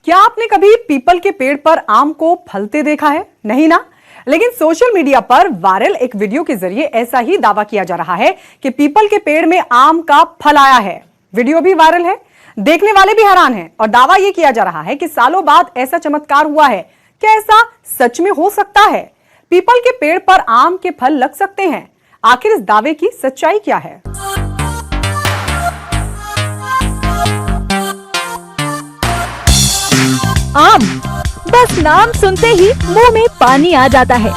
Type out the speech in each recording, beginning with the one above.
क्या आपने कभी पीपल के पेड़ पर आम को फलते देखा है? नहीं ना। लेकिन सोशल मीडिया पर वायरल एक वीडियो के जरिए ऐसा ही दावा किया जा रहा है कि पीपल के पेड़ में आम का फल आया है। वीडियो भी वायरल है, देखने वाले भी हैरान हैं और दावा यह किया जा रहा है कि सालों बाद ऐसा चमत्कार हुआ है। क्या ऐसा सच में हो सकता है? पीपल के पेड़ पर आम के फल लग सकते हैं? आखिर इस दावे की सच्चाई क्या है? आम, बस नाम सुनते ही मुंह में पानी आ जाता है।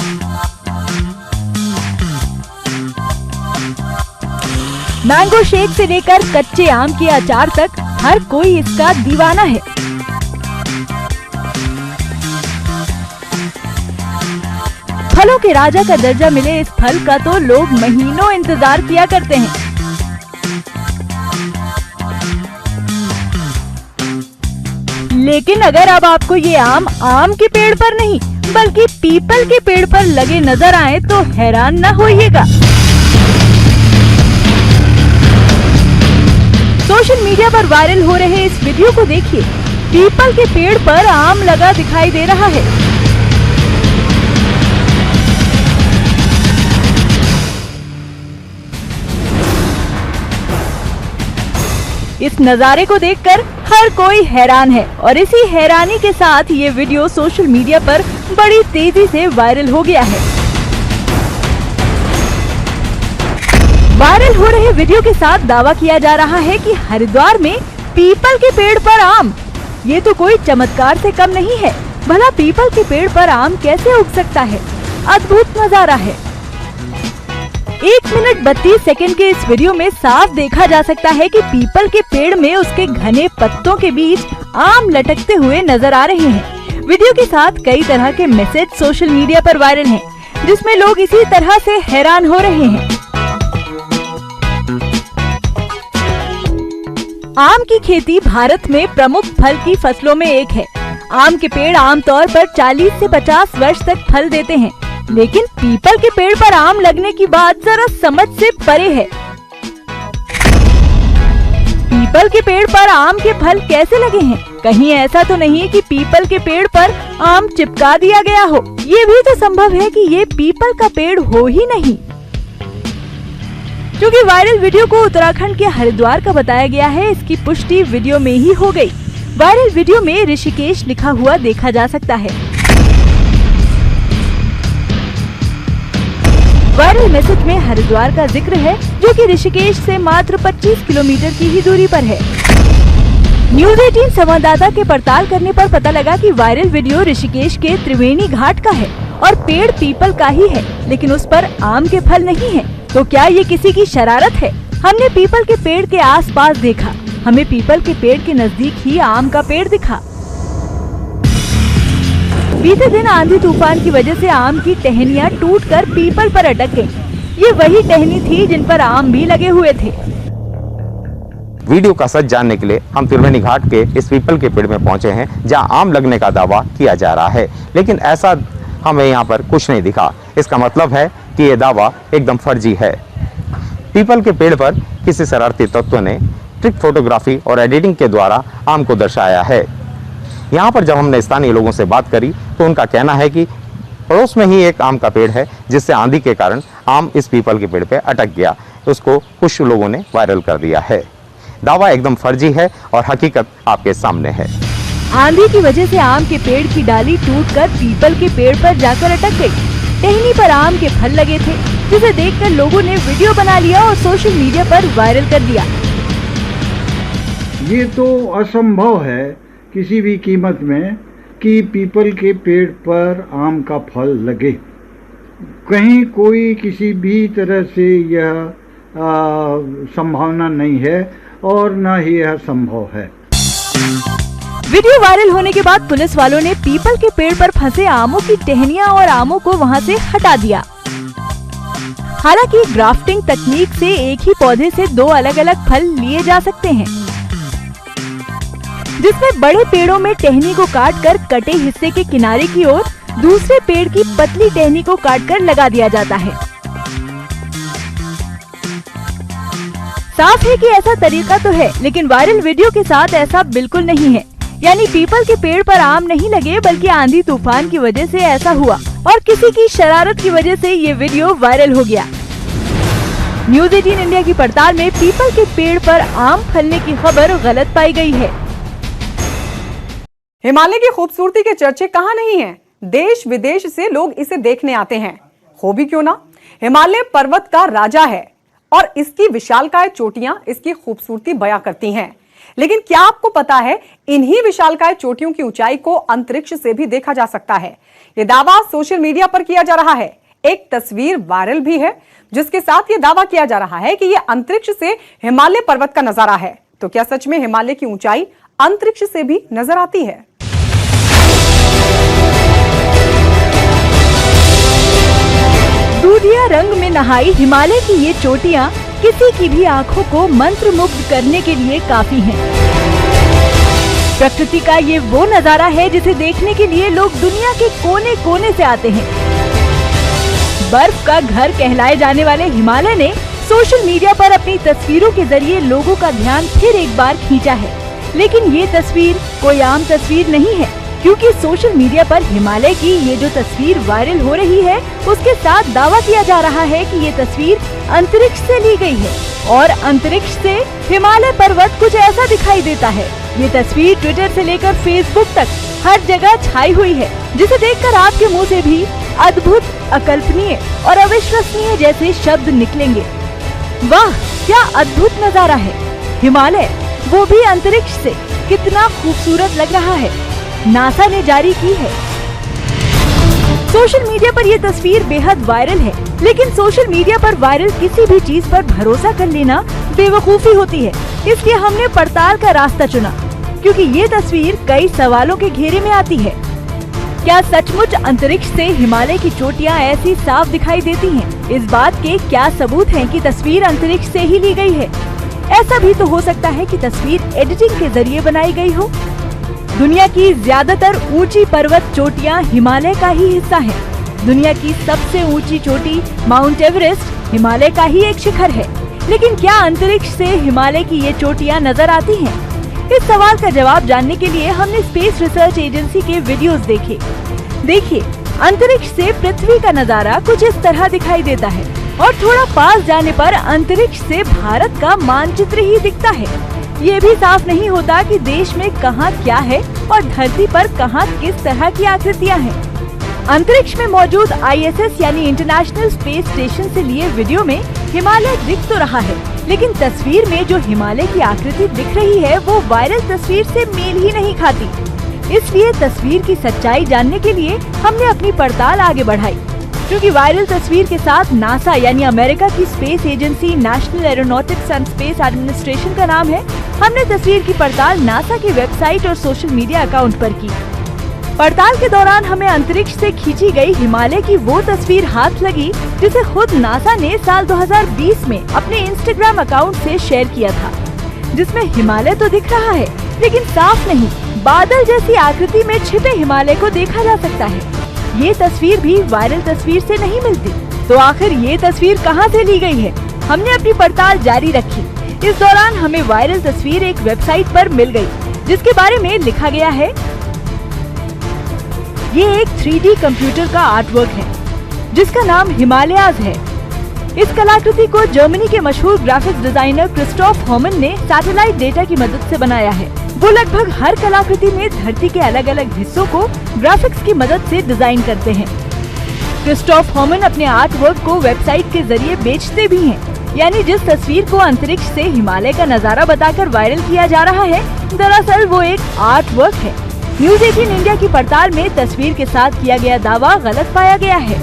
मैंगो शेक से लेकर कच्चे आम के अचार तक हर कोई इसका दीवाना है। फलों के राजा का दर्जा मिले इस फल का तो लोग महीनों इंतजार किया करते हैं। लेकिन अगर अब आपको ये आम के पेड़ पर नहीं बल्कि पीपल के पेड़ पर लगे नजर आए तो हैरान न होइएगा। सोशल मीडिया पर वायरल हो रहे इस वीडियो को देखिए। पीपल के पेड़ पर आम लगा दिखाई दे रहा है। इस नजारे को देखकर हर कोई हैरान है और इसी हैरानी के साथ ये वीडियो सोशल मीडिया पर बड़ी तेजी से वायरल हो गया है। वायरल हो रहे वीडियो के साथ दावा किया जा रहा है कि हरिद्वार में पीपल के पेड़ पर आम, ये तो कोई चमत्कार से कम नहीं है। भला पीपल के पेड़ पर आम कैसे उग सकता है? अद्भुत नजारा है। 1 मिनट 32 सेकंड के इस वीडियो में साफ देखा जा सकता है कि पीपल के पेड़ में उसके घने पत्तों के बीच आम लटकते हुए नजर आ रहे हैं। वीडियो के साथ कई तरह के मैसेज सोशल मीडिया पर वायरल हैं, जिसमें लोग इसी तरह से हैरान हो रहे हैं। आम की खेती भारत में प्रमुख फल की फसलों में एक है। आम के पेड़ आमतौर पर 40 से 50 वर्ष तक फल देते हैं, लेकिन पीपल के पेड़ पर आम लगने की बात जरा समझ से परे है। पीपल के पेड़ पर आम के फल कैसे लगे हैं? कहीं ऐसा तो नहीं कि पीपल के पेड़ पर आम चिपका दिया गया हो? ये भी तो संभव है कि ये पीपल का पेड़ हो ही नहीं। क्योंकि वायरल वीडियो को उत्तराखंड के हरिद्वार का बताया गया है, इसकी पुष्टि वीडियो में ही हो गई। वायरल वीडियो में ऋषिकेश लिखा हुआ देखा जा सकता है। वायरल मैसेज में हरिद्वार का जिक्र है, जो कि ऋषिकेश से मात्र 25 किलोमीटर की ही दूरी पर है। न्यूज़ 18 संवाददाता के पड़ताल करने पर पता लगा कि वायरल वीडियो ऋषिकेश के त्रिवेणी घाट का है और पेड़ पीपल का ही है, लेकिन उस पर आम के फल नहीं है। तो क्या ये किसी की शरारत है? हमने पीपल के पेड़ के आसपास देखा, हमें पीपल के पेड़ के नजदीक ही आम का पेड़ दिखा। बीते दिन आंधी तूफान की वजह से आम की टहनियां टूटकर पीपल पर अटक गईं। ये वही टहनी थी जिन पर आम भी लगे हुए थे। वीडियो का सच जानने के लिए हम त्रिवेणी घाट के इस पीपल के पेड़ में पहुंचे हैं, जहां आम लगने का दावा किया जा रहा है, लेकिन ऐसा हमें यहां पर कुछ नहीं दिखा। इसका मतलब है कि ये दावा एकदम फर्जी है। पीपल के पेड़ पर किसी शरारती तत्व ने ट्रिक फोटोग्राफी और एडिटिंग के द्वारा आम को दर्शाया है। यहाँ पर जब हमने स्थानीय लोगों से बात करी तो उनका कहना है कि पड़ोस में ही एक आम का पेड़ है, जिससे आंधी के कारण आम इस पीपल के पेड़ पे अटक गया। उसको कुछ लोगों ने वायरल कर दिया है। दावा एकदम फर्जी है और हकीकत आपके सामने है। आंधी की वजह से आम के पेड़ की डाली टूटकर पीपल के पेड़ पर जाकर अटक गई। टहनी पर आम के फल लगे थे, जिसे देखकर लोगों ने वीडियो बना लिया और सोशल मीडिया पर वायरल कर दिया। ये तो असंभव है किसी भी कीमत में कि पीपल के पेड़ पर आम का फल लगे। कहीं कोई किसी भी तरह से यह संभावना नहीं है और न ही यह संभव है। वीडियो वायरल होने के बाद पुलिस वालों ने पीपल के पेड़ पर फंसे आमों की टहनियां और आमों को वहां से हटा दिया। हालांकि ग्राफ्टिंग तकनीक से एक ही पौधे से 2 अलग अलग फल लिए जा सकते हैं, जिसमें बड़े पेड़ों में टहनी को काटकर कटे हिस्से के किनारे की ओर दूसरे पेड़ की पतली टहनी को काटकर लगा दिया जाता है। साफ है कि ऐसा तरीका तो है, लेकिन वायरल वीडियो के साथ ऐसा बिल्कुल नहीं है। यानी पीपल के पेड़ पर आम नहीं लगे, बल्कि आंधी तूफान की वजह से ऐसा हुआ और किसी की शरारत की वजह से ये वीडियो वायरल हो गया। न्यूज़ 18 इंडिया की पड़ताल में पीपल के पेड़ पर आम फलने की खबर गलत पाई गई है। हिमालय की खूबसूरती के चर्चे कहां नहीं हैं? देश विदेश से लोग इसे देखने आते हैं। हो भी क्यों ना, हिमालय पर्वत का राजा है और इसकी विशालकाय चोटियां इसकी खूबसूरती बयां करती हैं। लेकिन क्या आपको पता है, इन्हीं विशालकाय चोटियों की ऊंचाई को अंतरिक्ष से भी देखा जा सकता है। यह दावा सोशल मीडिया पर किया जा रहा है। एक तस्वीर वायरल भी है जिसके साथ यह दावा किया जा रहा है कि यह अंतरिक्ष से हिमालय पर्वत का नजारा है। तो क्या सच में हिमालय की ऊंचाई अंतरिक्ष से भी नजर आती है? दूधिया रंग में नहाई हिमालय की ये चोटियां किसी की भी आंखों को मंत्रमुग्ध करने के लिए काफी हैं। प्रकृति का ये वो नजारा है जिसे देखने के लिए लोग दुनिया के कोने कोने से आते हैं। बर्फ का घर कहलाए जाने वाले हिमालय ने सोशल मीडिया पर अपनी तस्वीरों के जरिए लोगों का ध्यान फिर एक बार खींचा है। लेकिन ये तस्वीर कोई आम तस्वीर नहीं है, क्योंकि सोशल मीडिया पर हिमालय की ये जो तस्वीर वायरल हो रही है, उसके साथ दावा किया जा रहा है कि ये तस्वीर अंतरिक्ष से ली गई है और अंतरिक्ष से हिमालय पर्वत कुछ ऐसा दिखाई देता है। ये तस्वीर ट्विटर से लेकर फेसबुक तक हर जगह छाई हुई है, जिसे देखकर आपके मुंह से भी अद्भुत, अकल्पनीय और अविश्वसनीय जैसे शब्द निकलेंगे। वाह, क्या अद्भुत नजारा है! हिमालय, वो भी अंतरिक्ष से, कितना खूबसूरत लग रहा है। नासा ने जारी की है। सोशल मीडिया पर यह तस्वीर बेहद वायरल है, लेकिन सोशल मीडिया पर वायरल किसी भी चीज पर भरोसा कर लेना बेवकूफी होती है। इसलिए हमने पड़ताल का रास्ता चुना, क्योंकि ये तस्वीर कई सवालों के घेरे में आती है। क्या सचमुच अंतरिक्ष से हिमालय की चोटियां ऐसी साफ दिखाई देती हैं? इस बात के क्या सबूत हैं कि तस्वीर अंतरिक्ष से ही ली गई है? ऐसा भी तो हो सकता है कि तस्वीर एडिटिंग के जरिए बनाई गई हो। दुनिया की ज्यादातर ऊंची पर्वत चोटियां हिमालय का ही हिस्सा है। दुनिया की सबसे ऊंची चोटी माउंट एवरेस्ट हिमालय का ही एक शिखर है। लेकिन क्या अंतरिक्ष से हिमालय की ये चोटियां नजर आती हैं? इस सवाल का जवाब जानने के लिए हमने स्पेस रिसर्च एजेंसी के वीडियोस देखे। देखिए, अंतरिक्ष से पृथ्वी का नजारा कुछ इस तरह दिखाई देता है और थोड़ा पास जाने पर अंतरिक्ष से भारत का मानचित्र ही दिखता है। ये भी साफ नहीं होता कि देश में कहाँ क्या है और धरती पर कहाँ किस तरह की आकृतियाँ हैं। अंतरिक्ष में मौजूद ISS यानी इंटरनेशनल स्पेस स्टेशन से लिए वीडियो में हिमालय दिख तो रहा है, लेकिन तस्वीर में जो हिमालय की आकृति दिख रही है वो वायरल तस्वीर से मेल ही नहीं खाती। इसलिए तस्वीर की सच्चाई जानने के लिए हमने अपनी पड़ताल आगे बढ़ाई। क्योंकि वायरल तस्वीर के साथ नासा यानी अमेरिका की space agency national aeronautics and space administration का नाम है, हमने तस्वीर की पड़ताल नासा की वेबसाइट और सोशल मीडिया अकाउंट पर की। पड़ताल के दौरान हमें अंतरिक्ष से खींची गई हिमालय की वो तस्वीर हाथ लगी जिसे खुद नासा ने साल 2020 में अपने इंस्टाग्राम अकाउंट से शेयर किया था, जिसमें हिमालय तो दिख रहा है लेकिन साफ नहीं, बादल जैसी आकृति में छिपे हिमालय को देखा जा सकता है। ये तस्वीर भी वायरल तस्वीर से नहीं मिलती। तो आखिर ये तस्वीर कहाँ से ली गई है? हमने अपनी पड़ताल जारी रखी। इस दौरान हमें वायरल तस्वीर एक वेबसाइट पर मिल गई, जिसके बारे में लिखा गया है, ये एक 3D कंप्यूटर का आर्टवर्क है जिसका नाम हिमालयाज है। इस कलाकृति को जर्मनी के मशहूर ग्राफिक्स डिजाइनर क्रिस्टोफ हॉमन ने सैटेलाइट डेटा की मदद से बनाया है। वो लगभग हर कलाकृति में धरती के अलग अलग हिस्सों को ग्राफिक्स की मदद से डिजाइन करते हैं। क्रिस्टोफ हॉमन अपने आर्ट वर्क को वेबसाइट के जरिए बेचते भी हैं। यानी जिस तस्वीर को अंतरिक्ष से हिमालय का नजारा बताकर वायरल किया जा रहा है, दरअसल वो एक आर्ट वर्क है। न्यूज़ 18 इंडिया की पड़ताल में तस्वीर के साथ किया गया दावा गलत पाया गया है।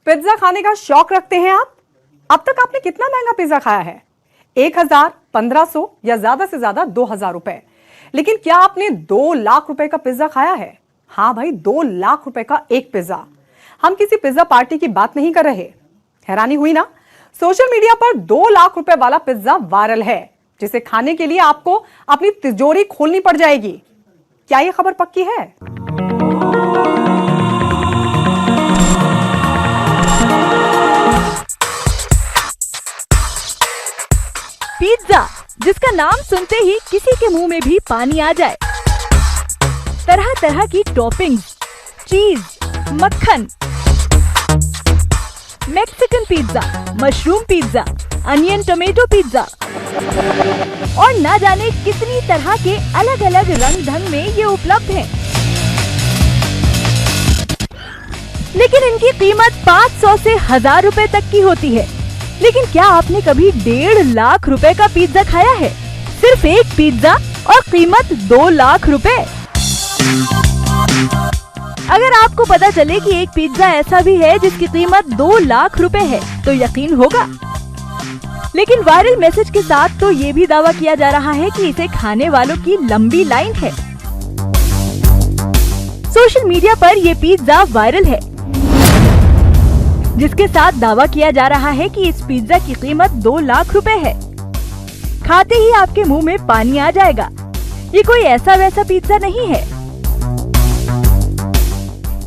पिज्जा खाने का शौक रखते हैं आप? अब तक आपने कितना महंगा पिज्जा खाया है? 1000, 1500 या ज्यादा से ज्यादा 2000 रुपए। लेकिन क्या आपने 2 लाख रुपए का पिज्जा खाया है? हाँ भाई, 2 लाख रुपए का एक पिज्जा। हम किसी पिज्जा पार्टी की बात नहीं कर रहे। हैरानी हुई ना? सोशल मीडिया पर 2 लाख रुपए वाला पिज्जा वायरल है, जिसे खाने के लिए आपको अपनी तिजोरी खोलनी पड़ जाएगी। क्या यह खबर पक्की है? पिज्जा जिसका नाम सुनते ही किसी के मुंह में भी पानी आ जाए। तरह तरह की टॉपिंग्स, चीज, मक्खन, Mexican pizza, mushroom pizza, onion tomato pizza और ना जाने कितनी तरह के अलग अलग रंग ढंग में ये उपलब्ध हैं। लेकिन इनकी कीमत 500 से 1000 रुपए तक की होती है। लेकिन क्या आपने कभी 1.5 लाख रुपए का पिज्जा खाया है? सिर्फ एक पिज्जा और कीमत 2 लाख रुपए। अगर आपको पता चले कि एक पिज्जा ऐसा भी है जिसकी कीमत 2 लाख रुपए है तो यकीन होगा। लेकिन वायरल मैसेज के साथ तो ये भी दावा किया जा रहा है कि इसे खाने वालों की लंबी लाइन है। सोशल मीडिया पर ये पिज्जा वायरल है, जिसके साथ दावा किया जा रहा है कि इस पिज्जा की कीमत 2 लाख रुपए है। खाते ही आपके मुंह में पानी आ जाएगा। ये कोई ऐसा वैसा पिज्जा नहीं है।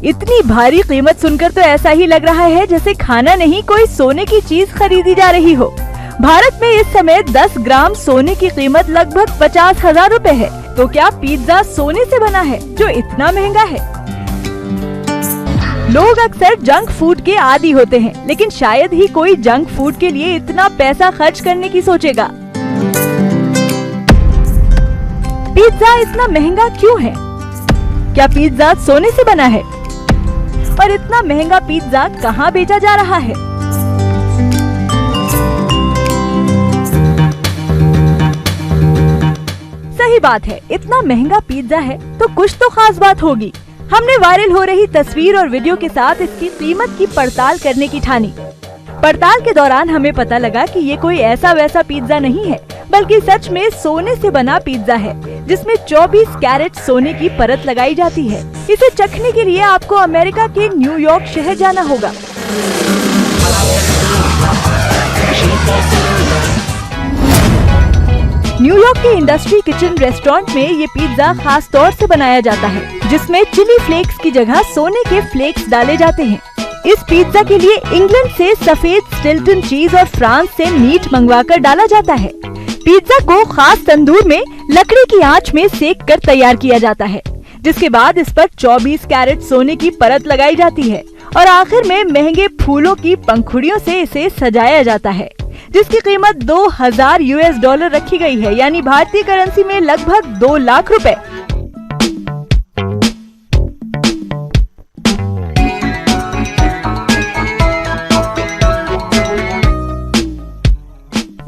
इतनी भारी कीमत सुनकर तो ऐसा ही लग रहा है जैसे खाना नहीं कोई सोने की चीज खरीदी जा रही हो। भारत में इस समय 10 ग्राम सोने की कीमत लगभग 50,000 रुपए है। तो क्या पिज्जा सोने से बना है जो इतना महंगा है? लोग अक्सर जंक फूड के आदी होते हैं, लेकिन शायद ही कोई जंक फूड के लिए इतना पैसा खर्च करने की सोचेगा। पिज्जा इतना महंगा क्यों है? क्या पिज्जा सोने से बना है? और इतना महंगा पिज्जा कहाँ बेचा जा रहा है? सही बात है, इतना महंगा पिज्जा है तो कुछ तो खास बात होगी। हमने वायरल हो रही तस्वीर और वीडियो के साथ इसकी कीमत की पड़ताल करने की ठानी। पड़ताल के दौरान हमें पता लगा कि ये कोई ऐसा वैसा पिज्जा नहीं है, बल्कि सच में सोने से बना पिज्जा है, जिसमें 24 कैरेट सोने की परत लगाई जाती है। इसे चखने के लिए आपको अमेरिका के न्यूयॉर्क शहर जाना होगा। न्यूयॉर्क के इंडस्ट्री किचन रेस्टोरेंट में ये पिज्जा खास तौर से बनाया जाता है, जिसमें चिली फ्लेक्स की जगह सोने के फ्लेक्स डाले जाते हैं। इस पिज्जा के लिए इंग्लैंड से सफेद स्टिल्टन चीज और फ्रांस से मीट मंगवाकर डाला जाता है। पिज्जा को खास तंदूर में लकड़ी की आंच में सेक कर तैयार किया जाता है, जिसके बाद इस पर 24 कैरेट सोने की परत लगाई जाती है और आखिर में महंगे फूलों की पंखुड़ियों से इसे सजाया जाता है, जिसकी कीमत 2000 US डॉलर रखी गई है, यानी भारतीय करेंसी में लगभग 2 लाख रुपए।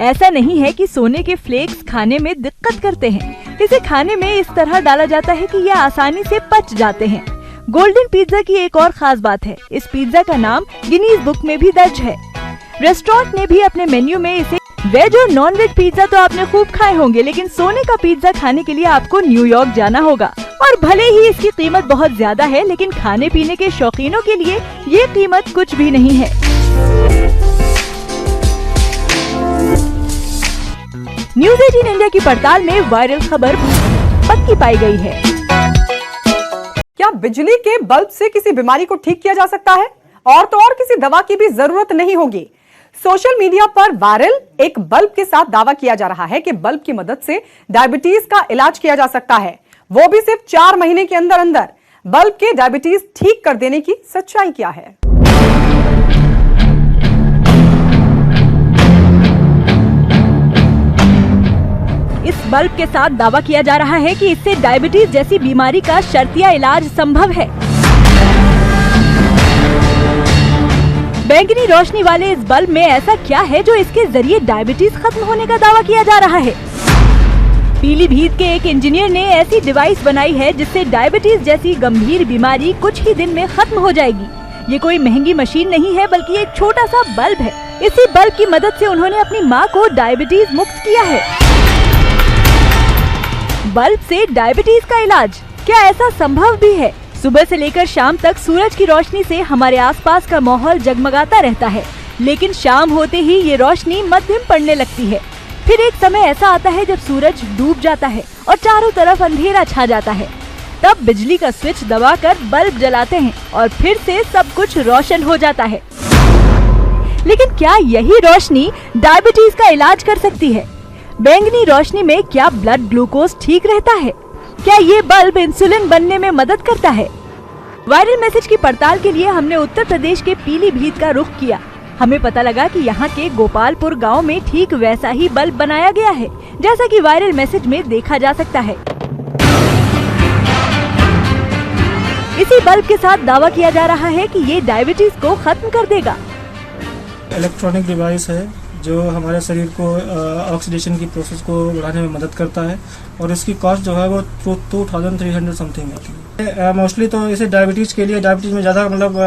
ऐसा नहीं है कि सोने के फ्लेक्स खाने में दिक्कत करते हैं। इसे खाने में इस तरह डाला जाता है कि यह आसानी से पच जाते हैं। गोल्डन पिज्जा की एक और खास बात है, इस पिज्जा का नाम गिनीज बुक में भी दर्ज है। रेस्टोरेंट ने भी अपने मेन्यू में इसे वेज और नॉन वेज पिज्जा तो आपने खूब खाए होंगे, लेकिन सोने का पिज्जा खाने के लिए आपको न्यूयॉर्क जाना होगा। और भले ही इसकी कीमत बहुत ज्यादा है, लेकिन खाने पीने के शौकीनों के लिए ये कीमत कुछ भी नहीं है। न्यूज़ 18 इंडिया की पड़ताल में वायरल खबर पक्की पाई गई है। क्या बिजली के बल्ब से किसी बीमारी को ठीक किया जा सकता है? और तो और किसी दवा की भी जरूरत नहीं होगी। सोशल मीडिया पर वायरल एक बल्ब के साथ दावा किया जा रहा है कि बल्ब की मदद से डायबिटीज का इलाज किया जा सकता है, वो भी सिर्फ 4 महीने के अंदर अंदर। बल्ब के डायबिटीज ठीक कर देने की सच्चाई क्या है? इस बल्ब के साथ दावा किया जा रहा है कि इससे डायबिटीज जैसी बीमारी का शर्तिया इलाज संभव है। बैंगनी रोशनी वाले इस बल्ब में ऐसा क्या है जो इसके जरिए डायबिटीज खत्म होने का दावा किया जा रहा है? पीलीभीत के एक इंजीनियर ने ऐसी डिवाइस बनाई है जिससे डायबिटीज जैसी गंभीर बीमारी कुछ ही दिन में खत्म हो जाएगी। ये कोई महंगी मशीन नहीं है, बल्कि एक छोटा सा बल्ब है। इसी बल्ब की मदद से उन्होंने अपनी माँ को डायबिटीज मुक्त किया है। बल्ब से डायबिटीज का इलाज, क्या ऐसा संभव भी है? सुबह से लेकर शाम तक सूरज की रोशनी से हमारे आसपास का माहौल जगमगाता रहता है, लेकिन शाम होते ही ये रोशनी मध्यम पड़ने लगती है। फिर एक समय ऐसा आता है जब सूरज डूब जाता है और चारों तरफ अंधेरा छा जाता है। तब बिजली का स्विच दबाकर बल्ब जलाते हैं और फिर से सब कुछ रोशन हो जाता है। लेकिन क्या यही रोशनी डायबिटीज का इलाज कर सकती है? बैंगनी रोशनी में क्या ब्लड ग्लूकोज ठीक रहता है? क्या ये बल्ब इंसुलिन बनने में मदद करता है? वायरल मैसेज की पड़ताल के लिए हमने उत्तर प्रदेश के पीलीभीत का रुख किया। हमें पता लगा कि यहाँ के गोपालपुर गांव में ठीक वैसा ही बल्ब बनाया गया है जैसा कि वायरल मैसेज में देखा जा सकता है। इसी बल्ब के साथ दावा किया जा रहा है कि ये डायबिटीज को खत्म कर देगा। इलेक्ट्रॉनिक डिवाइस है जो हमारे शरीर को ऑक्सीडेशन की प्रोसेस को बढ़ाने में मदद करता है और इसकी कॉस्ट जो है वो 2300 समथिंग है। मोस्टली तो इसे डायबिटीज़ के लिए, डायबिटीज़ में ज़्यादा मतलब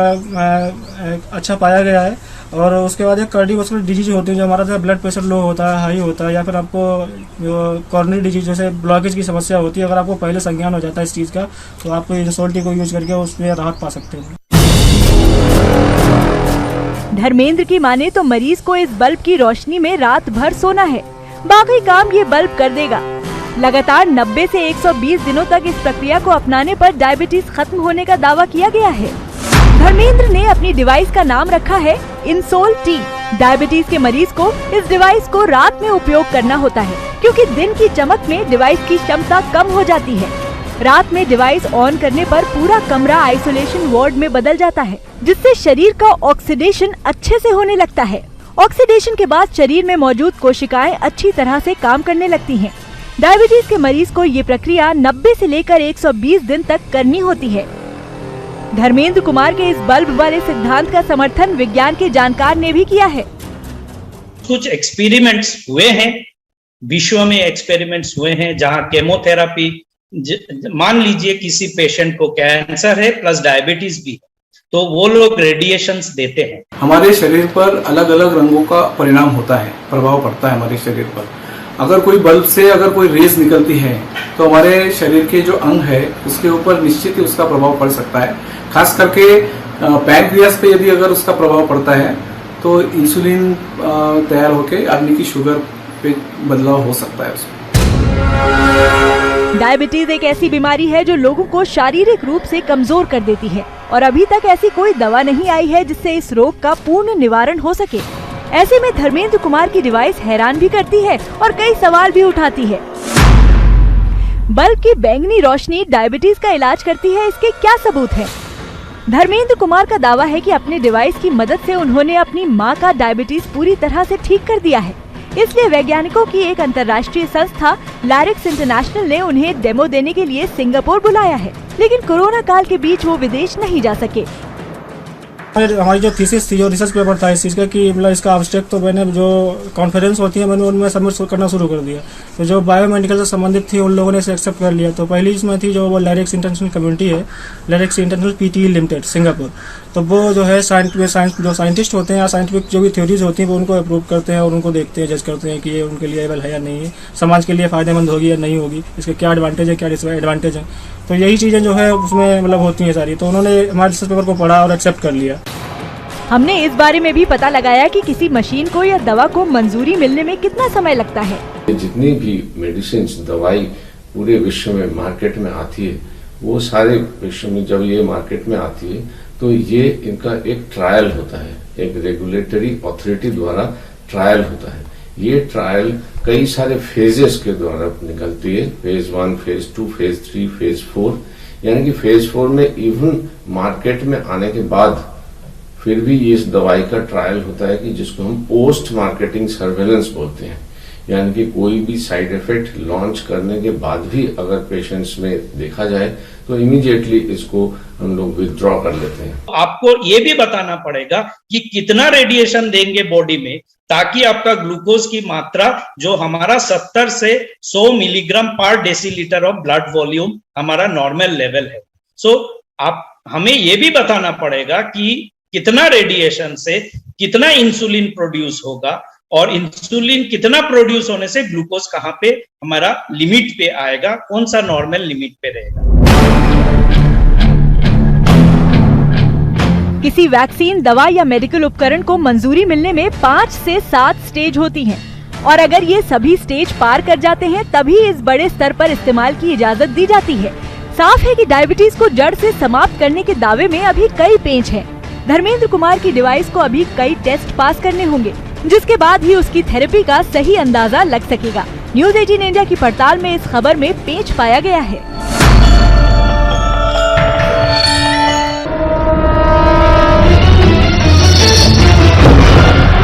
अच्छा पाया गया है। और उसके बाद एक कार्डियोवैस्कुलर डिजीज होती है जो हमारा ब्लड प्रेशर लो होता है, हाई होता है, या फिर आपको जो कॉर्नरी डिजीज जैसे ब्लॉकेज की समस्या होती है, अगर आपको पहले संज्ञान हो जाता है इस चीज़ का तो आप इंसोल्टी को यूज करके उसमें राहत पा सकते हैं। धर्मेंद्र की माने तो मरीज को इस बल्ब की रोशनी में रात भर सोना है, बाकी काम ये बल्ब कर देगा। लगातार 90 से 120 दिनों तक इस प्रक्रिया को अपनाने पर डायबिटीज खत्म होने का दावा किया गया है। धर्मेंद्र ने अपनी डिवाइस का नाम रखा है इंसोल टी। डायबिटीज के मरीज को इस डिवाइस को रात में उपयोग करना होता है क्योंकि दिन की चमक में डिवाइस की क्षमता कम हो जाती है। रात में डिवाइस ऑन करने पर पूरा कमरा आइसोलेशन वार्ड में बदल जाता है जिससे शरीर का ऑक्सीडेशन अच्छे से होने लगता है। ऑक्सीडेशन के बाद शरीर में मौजूद कोशिकाएं अच्छी तरह से काम करने लगती हैं। डायबिटीज के मरीज को ये प्रक्रिया 90 से लेकर 120 दिन तक करनी होती है। धर्मेंद्र कुमार के इस बल्ब वाले सिद्धांत का समर्थन विज्ञान के जानकार ने भी किया है। कुछ एक्सपेरिमेंट्स हुए हैं, विश्व में एक्सपेरिमेंट्स हुए हैं जहां केमोथेरापी, मान लीजिए किसी पेशेंट को कैंसर है प्लस डायबिटीज भी, तो वो लोग रेडिएशंस देते हैं। हमारे शरीर पर अलग अलग रंगों का परिणाम होता है, प्रभाव पड़ता है हमारे शरीर पर। अगर कोई बल्ब से अगर कोई रेस निकलती है तो हमारे शरीर के जो अंग है उसके ऊपर निश्चित ही उसका प्रभाव पड़ सकता है। खास करके पैनक्रियास पे यदि अगर उसका प्रभाव पड़ता है तो इंसुलिन तैयार होकर आदमी की शुगर पे बदलाव हो सकता है उसमें। डायबिटीज एक ऐसी बीमारी है जो लोगों को शारीरिक रूप से कमजोर कर देती है और अभी तक ऐसी कोई दवा नहीं आई है जिससे इस रोग का पूर्ण निवारण हो सके। ऐसे में धर्मेंद्र कुमार की डिवाइस हैरान भी करती है और कई सवाल भी उठाती है। बल्ब की बैंगनी रोशनी डायबिटीज का इलाज करती है, इसके क्या सबूत हैं? धर्मेंद्र कुमार का दावा है कि अपने डिवाइस की मदद से उन्होंने अपनी मां का डायबिटीज पूरी तरह से ठीक कर दिया है। इसलिए वैज्ञानिकों की एक अंतर्राष्ट्रीय संस्था लैरिक्स इंटरनेशनल ने उन्हें डेमो देने के लिए सिंगापुर बुलाया है, लेकिन कोरोना काल के बीच वो विदेश नहीं जा सके। हमारी जो थीसिस थी, जो रिसर्च पेपर था इस चीज़ का, कि मतलब इसका एब्स्ट्रैक्ट तो मैंने जो कॉन्फ्रेंस होती है मैंने उनमें सबमिट करना शुरू कर दिया। तो जो बायोमेडिकल से संबंधित थी उन लोगों ने इसे एक्सेप्ट कर लिया। तो पहली इसमें थी जो वो लैरिक्स इंटरनेशनल कम्युनिटी है, लैरिक्स इंटरनेशनल पीटीई लिमिटेड सिंगापुर। तो वो जो है जो साइंटिस्ट होते हैं या साइंटिफिक जो भी थ्योरीज होती हैं वो उनको अप्रूव करते हैं और उनको देखते हैं, जज करते हैं कि ये उनके लिए एबल है या नहीं है, समाज के लिए फ़ायदेमंद होगी या नहीं होगी, इसके क्या एडवांटेज है क्या डिसएडवांटेज है। तो यही चीज़ें जो है उसमें मतलब होती हैं सारी। तो उन्होंने हमारे रिसर्च पेपर को पढ़ा और एक्सेप्ट कर लिया। हमने इस बारे में भी पता लगाया कि किसी मशीन को या दवा को मंजूरी मिलने में कितना समय लगता है। जितनी भी मेडिसिन दवाई पूरे विश्व में मार्केट में आती है, वो सारे विश्व में जब ये मार्केट में आती है तो ये इनका एक ट्रायल होता है, एक रेगुलेटरी अथॉरिटी द्वारा ट्रायल होता है। ये ट्रायल कई सारे फेजेस के द्वारा निकलती है, फेज 1, फेज 2, फेज 3, फेज 4। यानी कि फेज 4 में इवन मार्केट में आने के बाद फिर भी इस दवाई का ट्रायल होता है कि जिसको हम पोस्ट मार्केटिंग सर्वेलेंस बोलते हैं। यानी कि कोई भी साइड इफेक्ट लॉन्च करने के बाद भी अगर पेशेंट्स में देखा जाए तो इमीडिएटली इसको हम लोग विथड्रॉ कर लेते हैं। आपको ये भी बताना पड़ेगा कि कितना रेडिएशन देंगे बॉडी में ताकि आपका ग्लूकोज की मात्रा जो हमारा 70 से 100 मिलीग्राम पर डेसीलीटर ऑफ ब्लड वॉल्यूम हमारा नॉर्मल लेवल है। सो आप हमें ये भी बताना पड़ेगा कि कितना रेडिएशन से कितना इंसुलिन प्रोड्यूस होगा और इंसुलिन कितना प्रोड्यूस होने से ग्लूकोज कहाँ पे हमारा लिमिट पे आएगा, कौन सा नॉर्मल लिमिट पे रहेगा। किसी वैक्सीन, दवा या मेडिकल उपकरण को मंजूरी मिलने में 5 से 7 स्टेज होती हैं और अगर ये सभी स्टेज पार कर जाते हैं तभी इस बड़े स्तर पर इस्तेमाल की इजाजत दी जाती है। साफ है कि डायबिटीज को जड़ से समाप्त करने के दावे में अभी कई पेंच हैं। धर्मेंद्र कुमार की डिवाइस को अभी कई टेस्ट पास करने होंगे जिसके बाद ही उसकी थेरेपी का सही अंदाजा लग सकेगा। न्यूज 18 इंडिया की पड़ताल में इस खबर में पेच पाया गया है।